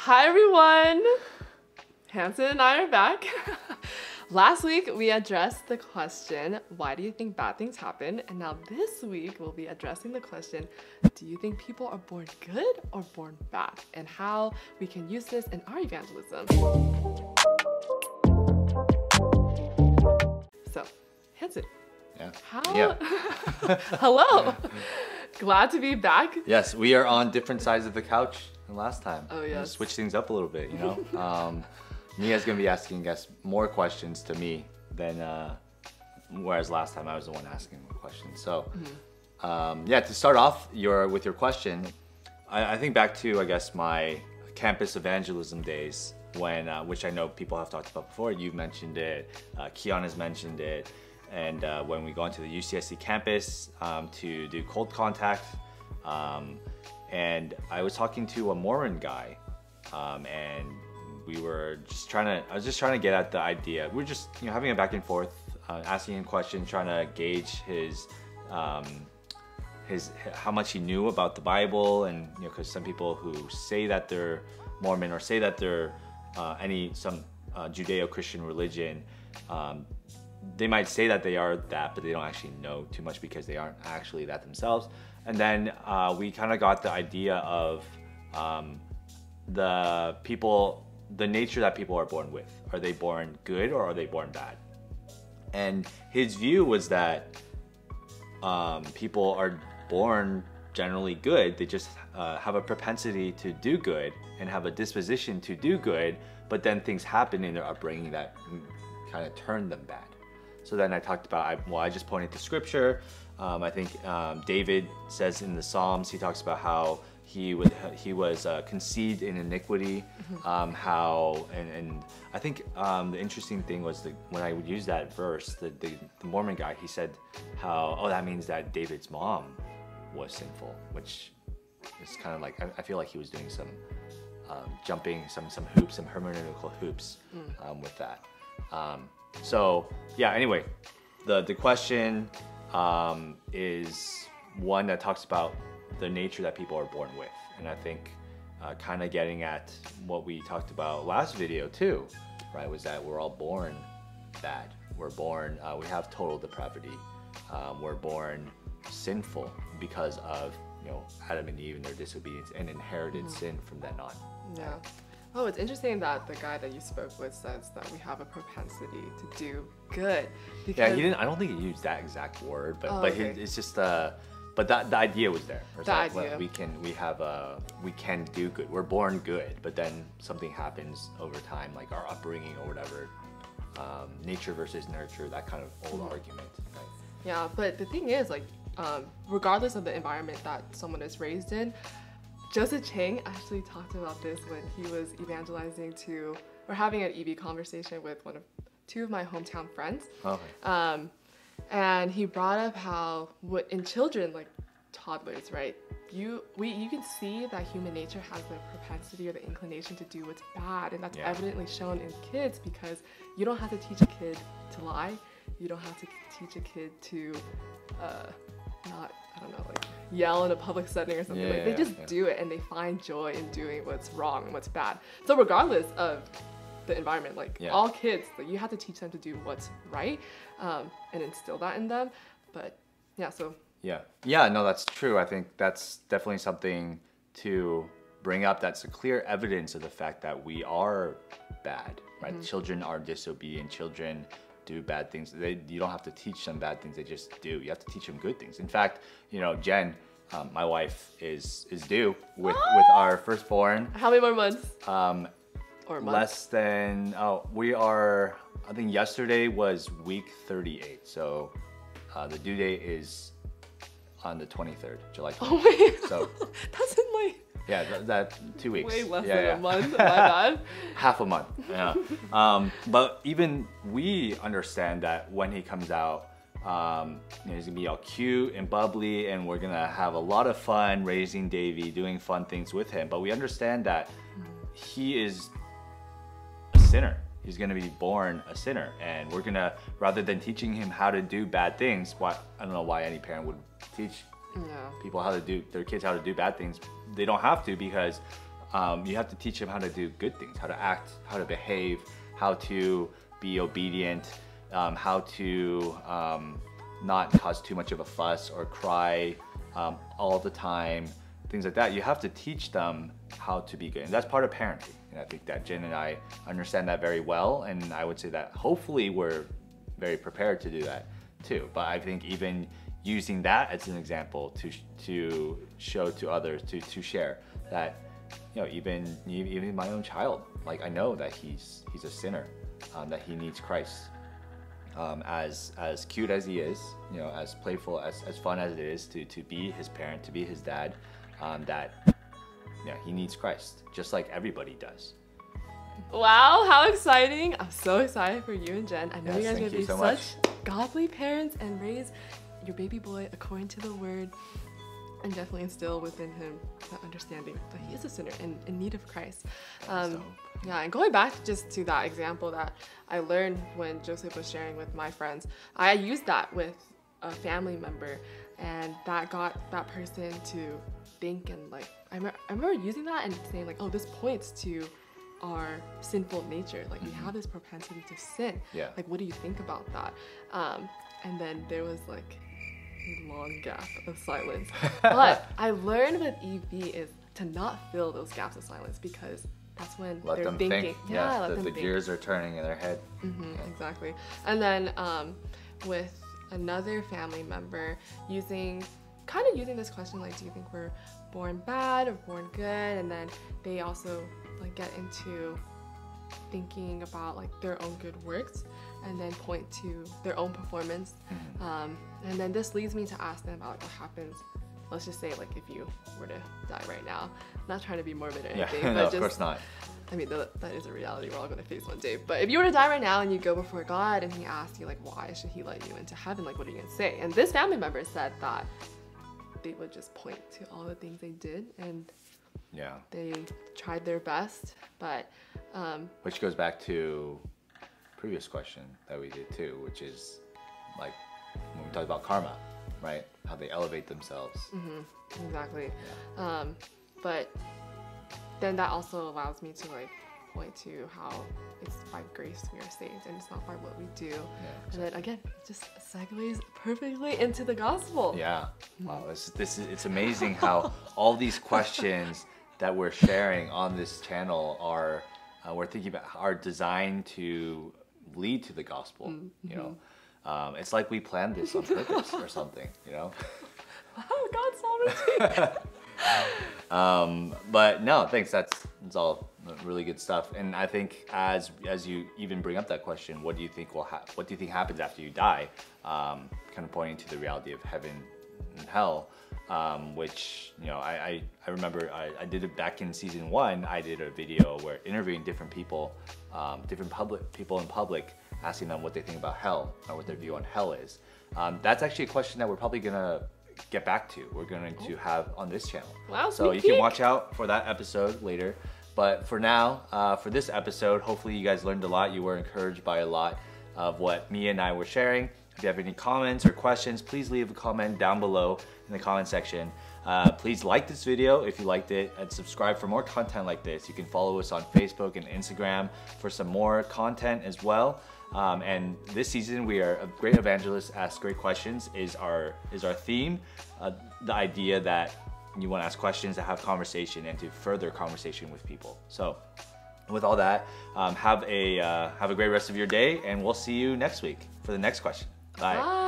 Hi everyone! Hanson and I are back. Last week we addressed the question, why do you think bad things happen? And now this week we'll be addressing the question, do you think people are born good or born bad? And how we can use this in our evangelism. So, Hanson. Yeah. How? Hello! Glad to be back. Yes, we are on different sides of the couch than last time. Oh, yes. Switch things up a little bit, you know? Mia's gonna be asking us more questions to me than, whereas last time I was the one asking the questions. So, yeah, to start off with your question, I think back to, I guess, my campus evangelism days when, which I know people have talked about before. You've mentioned it, Keon has mentioned it. And when we go into the UCSC campus to do cold contact, and I was talking to a Mormon guy, and we were just I was just trying to get at the idea. We were just, you know, having a back and forth, asking him questions, trying to gauge his how much he knew about the Bible, and you know, because some people who say that they're Mormon or say that they're some Judeo-Christian religion. They might say that they are that, but they don't actually know too much because they aren't actually that themselves. And then we kind of got the idea of the nature that people are born with. Are they born good or are they born bad? And his view was that people are born generally good. They just have a propensity to do good and have a disposition to do good, but then things happen in their upbringing that kind of turn them bad. So then I talked about, I just pointed to scripture. I think David says in the Psalms, he talks about how he was conceived in iniquity. And I think the interesting thing was when I would use that verse, the Mormon guy, he said how, oh, that means that David's mom was sinful, which is kind of like, I feel like he was doing some jumping, some hoops, some hermeneutical hoops with that. So yeah, anyway, the question is one that talks about the nature that people are born with. And I think kind of getting at what we talked about last video too, right, was that we're all born bad. We're born, we have total depravity. We're born sinful because of, you know, Adam and Eve and their disobedience and inherited sin from then on. Yeah. Oh, it's interesting that the guy that you spoke with says that we have a propensity to do good. Yeah, he didn't. I don't think he used that exact word, but okay. It's just but the idea was there. The idea. We can do good. We're born good, but then something happens over time, like our upbringing or whatever, nature versus nurture, that kind of old argument. Right? Yeah, but the thing is, like, regardless of the environment that someone is raised in. Joseph Chang actually talked about this when he was evangelizing or having an EV conversation with two of my hometown friends. Okay. And he brought up how in children, like toddlers, right? You can see that human nature has the propensity or the inclination to do what's bad, and that's evidently shown in kids because you don't have to teach a kid to lie. You don't have to teach a kid to yell in a public setting or something. They just do it, and they find joy in doing what's wrong and what's bad. So regardless of the environment, all kids, you have to teach them to do what's right and instill that in them. But yeah, so. Yeah, no, that's true. I think that's definitely something to bring up. That's a clear evidence of the fact that we are bad, right? Children are disobedient. Children do bad things. You don't have to teach them bad things, they just do. You have to teach them good things. In fact, you know, Jen, my wife, is due with our firstborn. How many more months? Or months? Less than, we are, I think yesterday was week 38. So the due date is on the 23rd, July 23rd. Oh wait, so that's in like... Yeah, that 2 weeks. Way less than a month, my bad. Half a month, yeah. But even we understand that when he comes out, you know, he's gonna be all cute and bubbly, and we're gonna have a lot of fun raising Davey, doing fun things with him. But we understand that he is a sinner. He's gonna be born a sinner, and we're gonna, rather than teaching him how to do bad things, I don't know why any parent would teach people how to do, their kids how to do bad things. They don't have to, because you have to teach them how to do good things, how to act, how to behave, how to be obedient, how to not cause too much of a fuss or cry all the time, things like that. You have to teach them how to be good, and that's part of parenting. And I think that Jen and I understand that very well, and I would say that hopefully we're very prepared to do that too. But I think even using that as an example to show to others, to share that, you know, even my own child, like I know that he's a sinner, that he needs Christ. As cute as he is, you know, as playful, as fun as it is to be his parent, to be his dad, that he needs Christ, just like everybody does. Wow, how exciting! I'm so excited for you and Jen. I know you guys are going to be so such godly parents and raise your baby boy according to the word, and definitely instill within him that understanding that he is a sinner in need of Christ. Yeah, and going back just to that example that I learned when Joseph was sharing with my friends, I used that with a family member, and that got that person to think, and like I remember using that and saying like, oh, this points to our sinful nature. Like we have this propensity to sin. Yeah. Like, what do you think about that? And then there was like a long gap of silence. But I learned with EV is to not fill those gaps of silence, because that's when let they're them thinking. think. Yeah, let them the think. gears are turning in their head. Exactly. And then with another family member using this question, like, do you think we're born bad or born good? And then they also like get into thinking about like their own good works and then point to their own performance. And then this leads me to ask them about what happens, let's just say like if you were to die right now. I'm not trying to be morbid or anything, but no, just, of course not. I mean, that is a reality we're all going to face one day. But if you were to die right now and you go before God and he asks you like, why should he let you into heaven? Like, what are you going to say? And this family member said that they would just point to all the things they did, and they tried their best, but which goes back to previous question that we did too, which is like when we talked about karma, right? How they elevate themselves. Exactly. But then that also allows me to like point to how it's by grace we are saved and it's not by what we do. And then again, it just segues perfectly into the gospel. Wow, it's amazing how all these questions that we're sharing on this channel are we're thinking about are designed to lead to the gospel. You know, it's like we planned this on purpose or something. You know. Wow, God's sovereignty. But no, thanks. That's all really good stuff. And I think as you even bring up that question, what do you think what do you think happens after you die? Kind of pointing to the reality of heaven and hell, which, you know, I remember I did it back in season 1. I did a video where interviewing different people, people in public, asking them what they think about hell or what their view on hell is. That's actually a question that we're probably gonna get back to. We're going to have on this channel. Wow, so you can watch out for that episode later. But for now, for this episode, hopefully you guys learned a lot. You were encouraged by a lot of what Mia and I were sharing. If you have any comments or questions, please leave a comment down below in the comment section. Please like this video if you liked it, and subscribe for more content like this. You can follow us on Facebook and Instagram for some more content as well. And this season, we are a great evangelists ask great questions is our theme. The idea that you want to ask questions, to have conversation, and to further conversation with people. So, with all that, have a great rest of your day, and we'll see you next week for the next question. Bye.